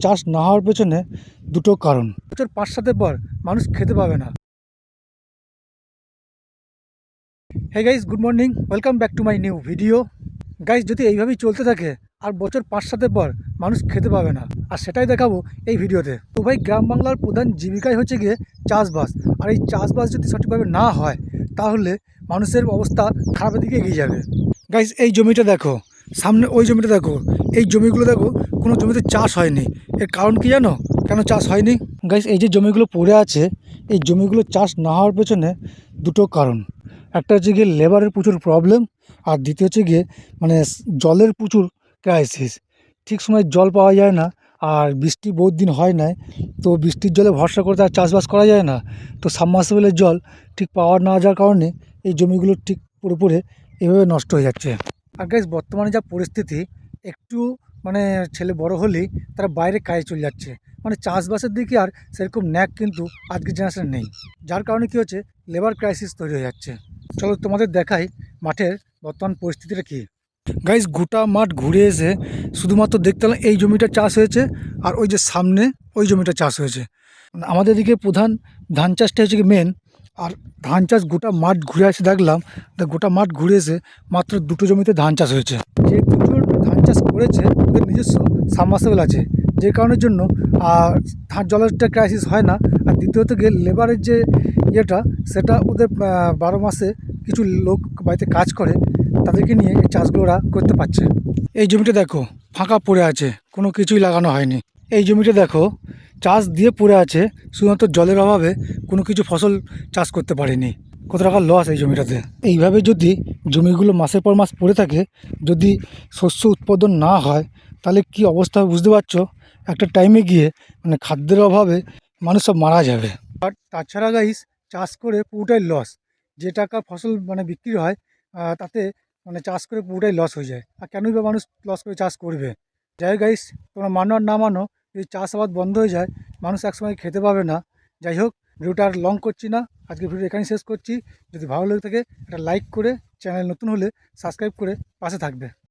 চাষ না হওয়ার পেছনে দুটো কারণ। বছর ৫-৭ পর মানুষ খেতে পাবে না। Hey guys, good morning, welcome back to my new video. Guys, যদি এইভাবেই চলতে থাকে আর বছর ৫-৭ পর মানুষ খেতে পাবে না, আর সেটাই দেখাবো এই ভিডিওতে। তো ভাই, গ্রাম বাংলার প্রধান জীবিকাই হচ্ছে গিয়ে চাষবাস। আর এই চাষবাস যদি সঠিকভাবে না হয় তাহলে মানুষের অবস্থা খারাপের দিকে এগিয়ে যাবে। গাইস, এই জমিটা দেখো, সামনে ওই জমিটা দেখো, এই জমিগুলো দেখো, কোনো জমিতে চাষ হয়নি। এর কারণ কি জানো কেন চাষ হয়নি? গাইস, এই যে জমিগুলো পড়ে আছে, এই জমিগুলো চাষ না হওয়ার পেছনে দুটো কারণ। একটা হচ্ছে গিয়ে লেবারের প্রচুর প্রবলেম, আর দ্বিতীয় হচ্ছে গিয়ে জলের প্রচুর ক্রাইসিস। ঠিক সময় জল পাওয়া যায় না, আর বৃষ্টি বহুত দিন হয় না, তো বৃষ্টির জলে ভরসা করে আর চাষবাস করা যায় না। তো সাবমার্সিবলের জল ঠিক পাওয়া না যাওয়ার কারণে এই জমিগুলো ঠিক পুরোপুরি এভাবে নষ্ট হয়ে যাচ্ছে। আর গাইস, বর্তমানে যা পরিস্থিতি, একটু ছেলে বড় হলেই তারা বাইরে কাজে চলে যাচ্ছে। চাষবাসের দিকে আর সেরকম ন্যাক কিন্তু আজকের জেনারেশন নেই, যার কারণে কী হচ্ছে, লেবার ক্রাইসিস তৈরি হয়ে যাচ্ছে। চলো তোমাদের দেখাই মাঠের বর্তমান পরিস্থিতিটা কী। গাইস, গোটা মাঠ ঘুরে এসে শুধুমাত্র দেখতে পেলাম এই জমিটা চাষ হয়েছে, আর ওই যে সামনে ওই জমিটা চাষ হয়েছে। আমাদের দিকে প্রধান ধান চাষটা হচ্ছে কি মেন। আর ধান চাষ গোটা মাঠ ঘুরে এসে দেখলাম, গোটা মাঠ ঘুরে এসে মাত্র দুটো জমিতে ধান চাষ হয়েছে। যে দুটো ধান চাষ করেছে ওদের নিজস্ব সাবমার্সিবল আছে, যে কারণের জন্য ধান জলেরটা ক্রাইসিস হয় না। আর দ্বিতীয়ত গিয়ে লেবারের যে ইয়েটা, সেটা ওদের 12 মাসে কিছু লোক বাড়িতে কাজ করে, তাদেরকে নিয়ে এই চাষগুলো ওরা করতে পারছে। এই জমিটা দেখো, ফাঁকা পড়ে আছে, কোনো কিছুই লাগানো হয়নি। এই জমিটা দেখো, চাষ দিয়ে পড়ে আছে, শুধুমাত্র জলের অভাবে কোনো কিছু ফসল চাষ করতে পারেনি। কত টাকা লস এই জমিটাতে। এইভাবে যদি জমিগুলো মাসের পর মাস পড়ে থাকে, যদি শস্য উৎপাদন না হয়, তাহলে কি অবস্থা হবে বুঝতে পারছো। একটা টাইমে গিয়ে খাদ্যের অভাবে মানুষ সব মারা যাবে। আর তাছাড়া গাইস, চাষ করে পুরোটাই লস। যে টাকা ফসল বিক্রি হয়, তাতে চাষ করে পুরোটাই লস হয়ে যায়। আর কেনই বা মানুষ লস করে চাষ করবে? যাই হোক গাইস, তোমরা মানো আর না মানো, যদি চাষাবাদ বন্ধ হয়ে যায়, মানুষ একসময় খেতে পাবে না। যাই হোক, ভিডিওটা আর লং করছি না, আজকে ভিডিও এখানেই শেষ করছি। যদি ভালো লেগে থাকে একটা লাইক করে, চ্যানেল নতুন হলে সাবস্ক্রাইব করে পাশে থাকবে।